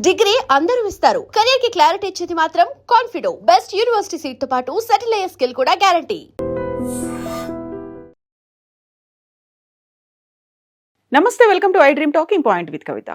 Degree అందరూ ఇస్తారు. Career కి క్లారిటీ ఇచ్చేది మాత్రం కాన్ఫిడో. బెస్ట్ యూనివర్సిటీ సీట్ తో పాటు సెటిల్ అయ్యే స్కిల్ కూడా గ్యారంటీ. నమస్తే, welcome to I dream talking point with Kavitha.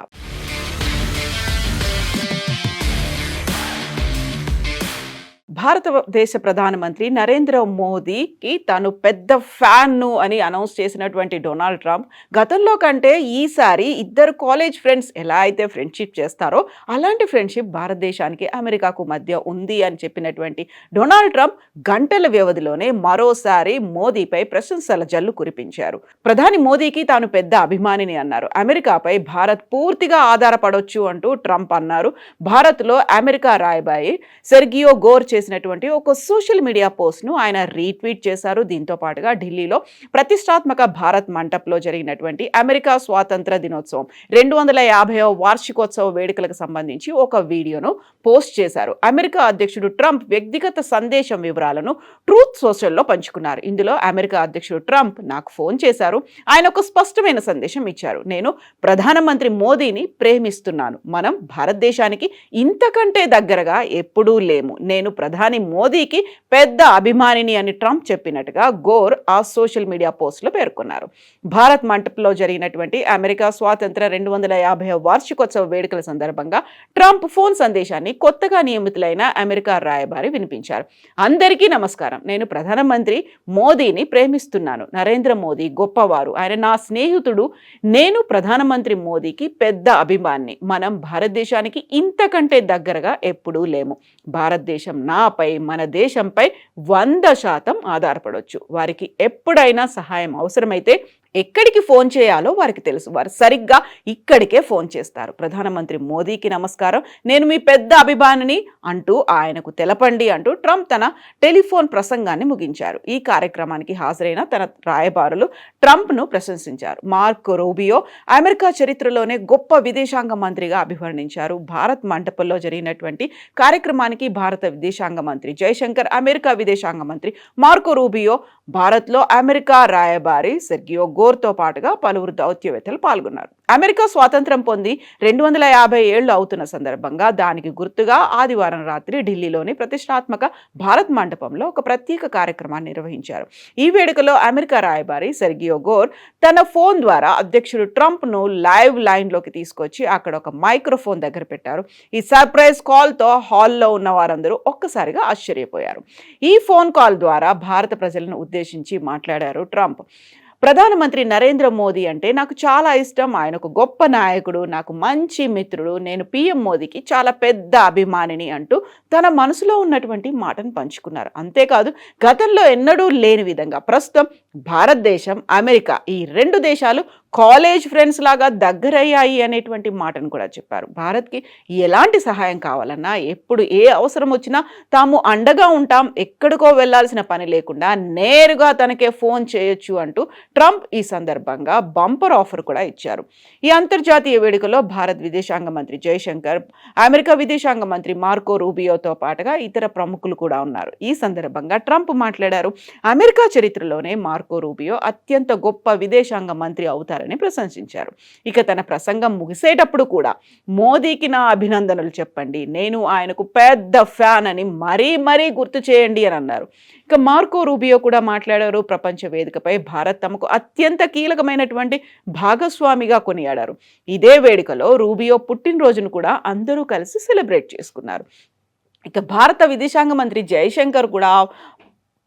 భారతదేశ ప్రధానమంత్రి నరేంద్ర మోదీకి తాను పెద్ద ఫ్యాన్ను అని అనౌన్స్ చేసినటువంటి డొనాల్డ్ ట్రంప్ గతంలో కంటే ఈసారి ఇద్దరు కాలేజ్ ఫ్రెండ్స్ ఎలా అయితే ఫ్రెండ్షిప్ చేస్తారో అలాంటి ఫ్రెండ్షిప్ భారతదేశానికి అమెరికాకు మధ్య ఉంది అని చెప్పినటువంటి డొనాల్డ్ ట్రంప్ గంటల వ్యవధిలోనే మరోసారి మోదీపై ప్రశంసల జల్లు కురిపించారు. ప్రధాని మోదీకి తాను పెద్ద అభిమానిని అన్నారు. అమెరికాపై భారత్ పూర్తిగా ఆధారపడొచ్చు అంటూ ట్రంప్ అన్నారు. భారత్లో అమెరికా రాయబారి సెర్గియో గోర్ చేసినటువంటి ఒక సోషల్ మీడియా పోస్ట్ను ఆయన రీట్వీట్ చేశారు. దీంతో పాటుగా ఢిల్లీలో ప్రతిష్టాత్మక భారత్ మంటప్లో జరిగినటువంటి అమెరికా స్వాతంత్ర దినోత్సవం 250వ వార్షికోత్సవ వేడుకలకు సంబంధించి ఒక వీడియోను పోస్ట్ చేశారు. అమెరికా అధ్యక్షుడు ట్రంప్ వ్యక్తిగత సందేశం వివరాలను ట్రూత్ సోషల్లో పంచుకున్నారు. ఇందులో అమెరికా అధ్యక్షుడు ట్రంప్ నాకు ఫోన్ చేశారు. ఆయన ఒక స్పష్టమైన సందేశం ఇచ్చారు. నేను ప్రధానమంత్రి మోదీని ప్రేమిస్తున్నాను. మనం భారతదేశానికి ఇంతకంటే దగ్గరగా ఎప్పుడూ లేము. నేను ప్రధాని మోదీకి పెద్ద అభిమానిని అని ట్రంప్ చెప్పినట్టుగా గోర్ ఆ సోషల్ మీడియా పోస్ట్లో పేర్కొన్నారు. భారత్ మంటపంలో జరిగినటువంటి అమెరికా స్వాతంత్ర 250వ వార్షికోత్సవ వేడుకల సందర్భంగా ట్రంప్ ఫోన్ సందేశాన్ని కొత్తగా నియమితులైన అమెరికా రాయబారి వినిపించారు. అందరికీ నమస్కారం. నేను ప్రధానమంత్రి మోదీని ప్రేమిస్తున్నాను. నరేంద్ర మోదీ గొప్పవారు. ఆయన నా స్నేహితుడు. నేను ప్రధానమంత్రి మోదీకి పెద్ద అభిమాని. మనం భారతదేశానికి ఇంతకంటే దగ్గరగా ఎప్పుడూ లేము. భారతదేశం నాపై, మన దేశంపై 100% ఆధారపడవచ్చు. వారికి ఎప్పుడైనా సహాయం అవసరమైతే ఎక్కడికి ఫోన్ చేయాలో వారికి తెలుసు. వారు సరిగ్గా ఇక్కడికే ఫోన్ చేస్తారు. ప్రధానమంత్రి మోదీకి నమస్కారం. నేను మీ పెద్ద అభిమానిని అంటూ ఆయనకు తెలపండి అంటూ ట్రంప్ తన టెలిఫోన్ ప్రసంగాన్ని ముగించారు. ఈ కార్యక్రమానికి హాజరైన తన రాయబారులు ట్రంప్ను ప్రశంసించారు. మార్కో రూబియో అమెరికా చరిత్రలోనే గొప్ప విదేశాంగ మంత్రిగా అభివర్ణించారు. భారత్ మంటపంలో జరిగినటువంటి కార్యక్రమానికి భారత విదేశాంగ మంత్రి జయశంకర్, అమెరికా విదేశాంగ మంత్రి మార్కో రూబియో, భారత్లో అమెరికా రాయబారి సెర్గియో గోర్తో పాటుగా పలువురు దౌత్యవేత్తలు పాల్గొన్నారు. అమెరికా స్వాతంత్రం పొంది 250 ఏళ్లు అవుతున్న సందర్భంగా దానికి గుర్తుగా ఆదివారం రాత్రి ఢిల్లీలోని ప్రతిష్టాత్మక భారత్ మండపంలో ఒక ప్రత్యేక కార్యక్రమాన్ని నిర్వహించారు. ఈ వేడుకలో అమెరికా రాయబారి సెర్గియో గోర్ తన ఫోన్ ద్వారా అధ్యక్షుడు ట్రంప్ను లైవ్ లైన్లోకి తీసుకొచ్చి అక్కడ ఒక మైక్రోఫోన్ దగ్గర పెట్టారు. ఈ సర్ప్రైజ్ కాల్తో హాల్లో ఉన్న వారందరూ ఒక్కసారిగా ఆశ్చర్యపోయారు. ఈ ఫోన్ కాల్ ద్వారా భారత ప్రజలను ఉద్దేశించి మాట్లాడారు ట్రంప్. ప్రధానమంత్రి నరేంద్ర మోదీ అంటే నాకు చాలా ఇష్టం. ఆయన ఒక గొప్ప నాయకుడు, నాకు మంచి మిత్రుడు. నేను పీఎం మోదీకి చాలా పెద్ద అభిమానిని అంటూ తన మనసులో ఉన్నటువంటి మాటను పంచుకున్నారు. అంతేకాదు, గతంలో ఎన్నడూ లేని విధంగా ప్రస్తుతం భారతదేశం, అమెరికా ఈ రెండు దేశాలు కాలేజ్ ఫ్రెండ్స్ లాగా దగ్గరయ్యాయి అనేటువంటి మాటను కూడా చెప్పారు. భారత్కి ఎలాంటి సహాయం కావాలన్నా, ఎప్పుడు ఏ అవసరం వచ్చినా తాము అండగా ఉంటాం. ఎక్కడికో వెళ్లాల్సిన పని లేకుండా నేరుగా తనకే ఫోన్ చేయొచ్చు అంటూ ట్రంప్ ఈ సందర్భంగా బంపర్ ఆఫర్ కూడా ఇచ్చారు. ఈ అంతర్జాతీయ వేడుకలో భారత్ విదేశాంగ మంత్రి జయశంకర్, అమెరికా విదేశాంగ మంత్రి మార్కో రూబియోతో పాటుగా ఇతర ప్రముఖులు కూడా ఉన్నారు. ఈ సందర్భంగా ట్రంప్ మాట్లాడారు. అమెరికా చరిత్రలోనే మార్కో రూబియో అత్యంత గొప్ప విదేశాంగ మంత్రి అవుతారని ప్రశంసించారు. ఇక తన ప్రసంగం ముగిసేటప్పుడు కూడా మోదీకి నా అభినందనలు చెప్పండి, నేను ఆయనకు పెద్ద ఫ్యాన్ అని మరీ గుర్తు చేయండి అని అన్నారు. ఇక మార్కో రూబియో కూడా మాట్లాడారు. ప్రపంచ వేదికపై భారత్ తమకు అత్యంత కీలకమైనటువంటి భాగస్వామిగా కొనియాడారు. ఇదే వేడుకలో రూబియో పుట్టినరోజును కూడా అందరూ కలిసి సెలబ్రేట్ చేసుకున్నారు. ఇక భారత విదేశాంగ మంత్రి జయశంకర్ కూడా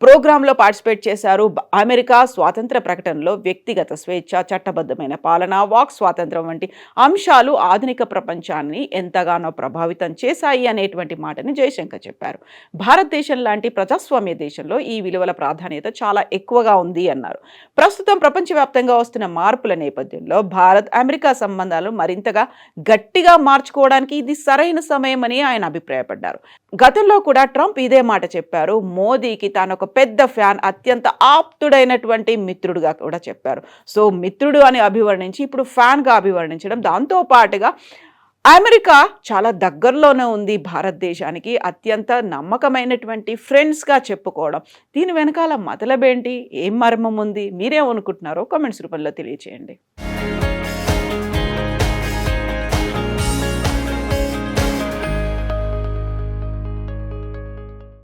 ప్రోగ్రాంలో పార్టిసిపేట్ చేశారు. అమెరికా స్వాతంత్ర ప్రకటనలో వ్యక్తిగత స్వేచ్ఛ, చట్టబద్ధమైన పాలన, వాక్ స్వాతంత్రం వంటి అంశాలు ఆధునిక ప్రపంచాన్ని ఎంతగానో ప్రభావితం చేశాయి అనేటువంటి మాటని జయశంకర్ చెప్పారు. భారతదేశం లాంటి ప్రజాస్వామ్య దేశంలో ఈ విలువల ప్రాధాన్యత చాలా ఎక్కువగా ఉంది అన్నారు. ప్రస్తుతం ప్రపంచవ్యాప్తంగా వస్తున్న మార్పుల నేపథ్యంలో భారత్ అమెరికా సంబంధాలు మరింతగా గట్టిగా మార్చుకోవడానికి ఇది సరైన సమయమని ఆయన అభిప్రాయపడ్డారు. గతంలో కూడా ట్రంప్ ఇదే మాట చెప్పారు. మోదీకి తాను ఒక పెద్ద ఫ్యాన్, అత్యంత ఆప్తుడైనటువంటి మిత్రుడుగా కూడా చెప్పారు. సో మిత్రుడు అని అభివర్ణించి ఇప్పుడు ఫ్యాన్గా అభివర్ణించడం, దాంతో పాటుగా అమెరికా చాలా దగ్గరలోనే ఉంది భారతదేశానికి, అత్యంత నమ్మకమైనటువంటి ఫ్రెండ్స్గా చెప్పుకోవడం. దీని వెనకాల మతలబేంటి, ఏం మర్మం ఉంది, మీరేమనుకుంటున్నారో కామెంట్స్ రూపంలో తెలియచేయండి.